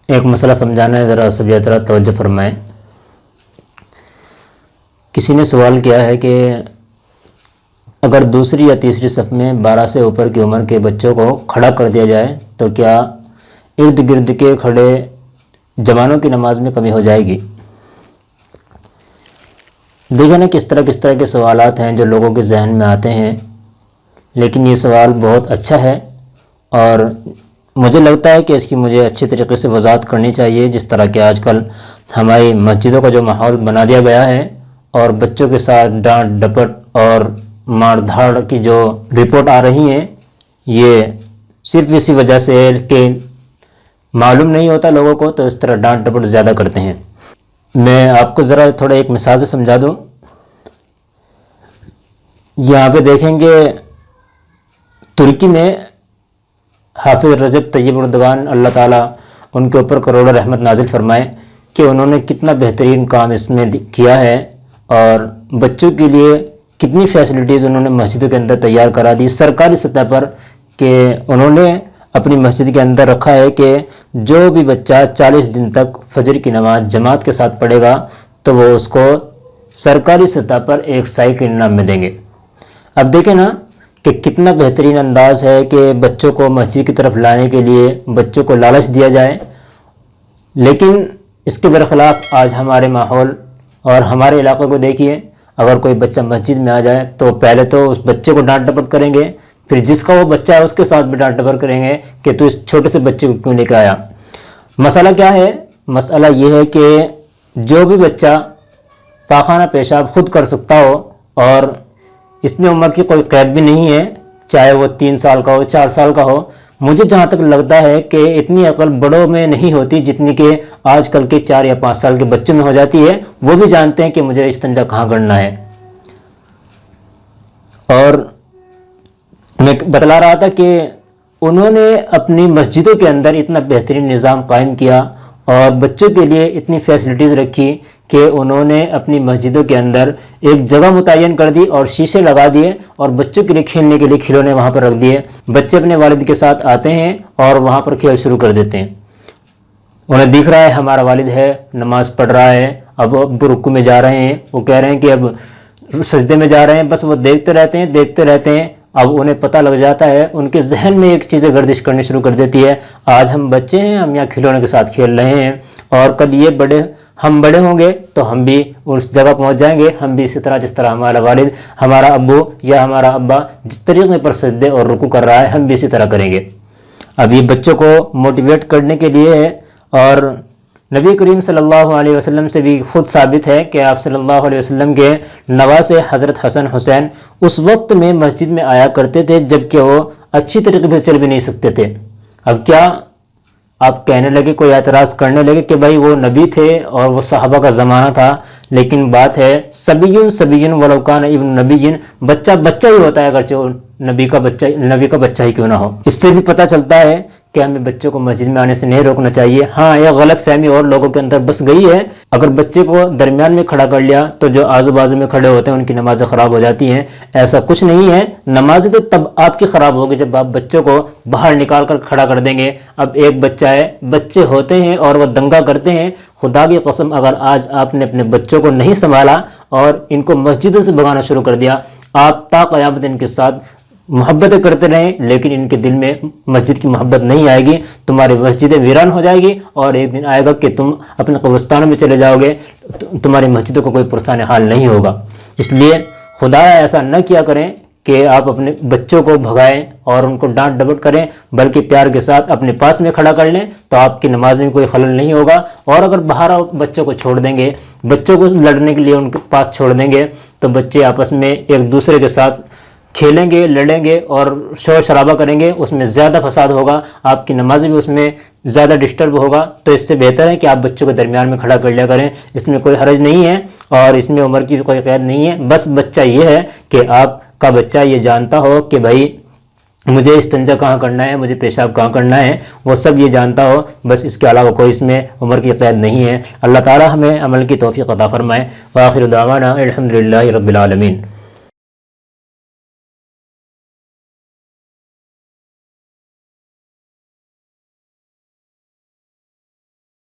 ایک مسئلہ سمجھانا ہے، ذرا سب ذرا توجہ فرمائیں۔ کسی نے سوال کیا ہے کہ اگر دوسری یا تیسری صف میں 12 سے اوپر کی عمر کے بچوں کو کھڑا کر دیا جائے تو کیا ارد گرد کے کھڑے جوانوں کی نماز میں کمی ہو جائے گی؟ دیکھیں نا کس طرح کے سوالات ہیں جو لوگوں کے ذہن میں آتے ہیں، لیکن یہ سوال بہت اچھا ہے اور مجھے لگتا ہے کہ اس کی مجھے اچھی طریقے سے وضاحت کرنی چاہیے۔ جس طرح کہ آج کل ہماری مسجدوں کا جو ماحول بنا دیا گیا ہے اور بچوں کے ساتھ ڈانٹ ڈپٹ اور مار دھاڑ کی جو رپورٹ آ رہی ہیں، یہ صرف اسی وجہ سے کہ معلوم نہیں ہوتا لوگوں کو، تو اس طرح ڈانٹ ڈپٹ زیادہ کرتے ہیں۔ میں آپ کو ذرا تھوڑا ایک مثال سے سمجھا دوں۔ یہاں پہ دیکھیں گے ترکی میں حافظ رجب طیب اردگان اللہ تعالیٰ ان کے اوپر کروڑوں رحمت نازل فرمائے کہ انہوں نے کتنا بہترین کام اس میں کیا ہے اور بچوں کے لیے کتنی فیسلٹیز انہوں نے مسجدوں کے اندر تیار کرا دی سرکاری سطح پر، کہ انہوں نے اپنی مسجد کے اندر رکھا ہے کہ جو بھی بچہ 40 دن تک فجر کی نماز جماعت کے ساتھ پڑھے گا تو وہ اس کو سرکاری سطح پر ایک سائیکل انعام میں دیں گے۔ اب دیکھیں نا کہ کتنا بہترین انداز ہے کہ بچوں کو مسجد کی طرف لانے کے لیے بچوں کو لالچ دیا جائے، لیکن اس کے برخلاف آج ہمارے ماحول اور ہمارے علاقے کو دیکھیے۔ اگر کوئی بچہ مسجد میں آ جائے تو پہلے تو اس بچے کو ڈانٹ ڈپٹ کریں گے، پھر جس کا وہ بچہ ہے اس کے ساتھ بھی ڈانٹ ڈپٹ کریں گے کہ تو اس چھوٹے سے بچے کو کیوں لے کے آیا۔ مسئلہ کیا ہے؟ مسئلہ یہ ہے کہ جو بھی بچہ پاخانہ پیشاب خود کر سکتا ہو اور اس میں عمر کی کوئی قید بھی نہیں ہے، چاہے وہ 3 سال کا ہو 4 سال کا ہو، مجھے جہاں تک لگتا ہے کہ اتنی عقل بڑوں میں نہیں ہوتی جتنی کہ آج کل کے 4 یا 5 سال کے بچوں میں ہو جاتی ہے۔ وہ بھی جانتے ہیں کہ مجھے استنجا کہاں کرنا ہے۔ اور میں بتلا رہا تھا کہ انہوں نے اپنی مسجدوں کے اندر اتنا بہترین نظام قائم کیا اور بچوں کے لیے اتنی فیسلٹیز رکھی کہ انہوں نے اپنی مسجدوں کے اندر ایک جگہ متعین کر دی اور شیشے لگا دیے اور بچوں کے لیے کھیلنے کے لیے کھلونے وہاں پر رکھ دیے۔ بچے اپنے والد کے ساتھ آتے ہیں اور وہاں پر کھیل شروع کر دیتے ہیں۔ انہیں دکھ رہا ہے ہمارا والد ہے، نماز پڑھ رہا ہے، اب رکوع میں جا رہے ہیں، وہ کہہ رہے ہیں کہ اب سجدے میں جا رہے ہیں، بس وہ دیکھتے رہتے ہیں۔ اب انہیں پتہ لگ جاتا ہے، ان کے ذہن میں ایک چیزیں گردش کرنی شروع کر دیتی ہے، آج ہم بچے ہیں، ہم یہاں کھلونے کے ساتھ کھیل رہے ہیں اور کل یہ ہم بڑے ہوں گے تو ہم بھی اس جگہ پہنچ جائیں گے، ہم بھی اسی طرح جس طرح ہمارا والد، ہمارا ابو یا ہمارا ابا جس طریقے پر سجدے اور رکوع کر رہا ہے ہم بھی اسی طرح کریں گے۔ اب یہ بچوں کو موٹیویٹ کرنے کے لیے ہے، اور نبی کریم صلی اللہ علیہ وسلم سے بھی خود ثابت ہے کہ آپ صلی اللہ علیہ وسلم کے نواسے حضرت حسن حسین اس وقت میں مسجد میں آیا کرتے تھے جبکہ وہ اچھی طریقے سے چل بھی نہیں سکتے تھے۔ اب کیا آپ کہنے لگے، کوئی اعتراض کرنے لگے کہ بھائی وہ نبی تھے اور وہ صحابہ کا زمانہ تھا، لیکن بات ہے سبیٌ ولو کان ابن نبی، بچہ ہی ہوتا ہے اگرچہ وہ نبی کا بچہ ہی کیوں نہ ہو۔ اس سے بھی پتہ چلتا ہے کہ ہمیں بچوں کو مسجد میں آنے سے نہیں روکنا چاہیے۔ ہاں، یہ غلط فہمی اور لوگوں کے اندر بس گئی ہے، اگر بچے کو درمیان میں کھڑا کر لیا تو جو آزو بازو میں کھڑے ہوتے ہیں ان کی نمازیں خراب ہو جاتی ہیں۔ ایسا کچھ نہیں ہے، نمازیں تو تب آپ کی خراب ہوگی جب آپ بچوں کو باہر نکال کر کھڑا کر دیں گے۔ اب ایک بچہ ہے، بچے ہوتے ہیں اور وہ دنگا کرتے ہیں۔ خدا کی قسم اگر آج آپ نے اپنے بچوں کو نہیں سنبھالا اور ان کو مسجدوں سے بھگانا شروع کر دیا، آپ تا قیامت ان کے ساتھ محبتیں کرتے رہیں لیکن ان کے دل میں مسجد کی محبت نہیں آئے گی، تمہاری مسجدیں ویران ہو جائے گی اور ایک دن آئے گا کہ تم اپنے قبرستانوں میں چلے جاؤ گے، تمہاری مسجدوں کو کوئی پرسان حال نہیں ہوگا۔ اس لیے خدا ایسا نہ کیا کریں کہ آپ اپنے بچوں کو بھگائیں اور ان کو ڈانٹ ڈپٹ کریں، بلکہ پیار کے ساتھ اپنے پاس میں کھڑا کر لیں تو آپ کی نماز میں کوئی خلل نہیں ہوگا۔ اور اگر باہر بچوں کو چھوڑ دیں گے، بچوں کو لڑنے کے لیے ان کے پاس چھوڑ دیں گے تو بچے آپس میں ایک دوسرے کے ساتھ کھیلیں گے، لڑیں گے اور شور شرابہ کریں گے، اس میں زیادہ فساد ہوگا، آپ کی نماز بھی اس میں زیادہ ڈسٹرب ہوگا۔ تو اس سے بہتر ہے کہ آپ بچوں کو درمیان میں کھڑا کر لیا کریں، اس میں کوئی حرج نہیں ہے اور اس میں عمر کی کوئی قید نہیں ہے۔ بس بچہ یہ ہے کہ آپ کا بچہ یہ جانتا ہو کہ بھائی مجھے استنجا کہاں کرنا ہے، مجھے پیشاب کہاں کرنا ہے، وہ سب یہ جانتا ہو، بس اس کے علاوہ کوئی اس میں عمر کی قید نہیں ہے۔ اللہ تعالی ہمیں عمل کی توفیق عطا فرمائے۔ وآخر دعوانا الحمدللہ رب العالمین۔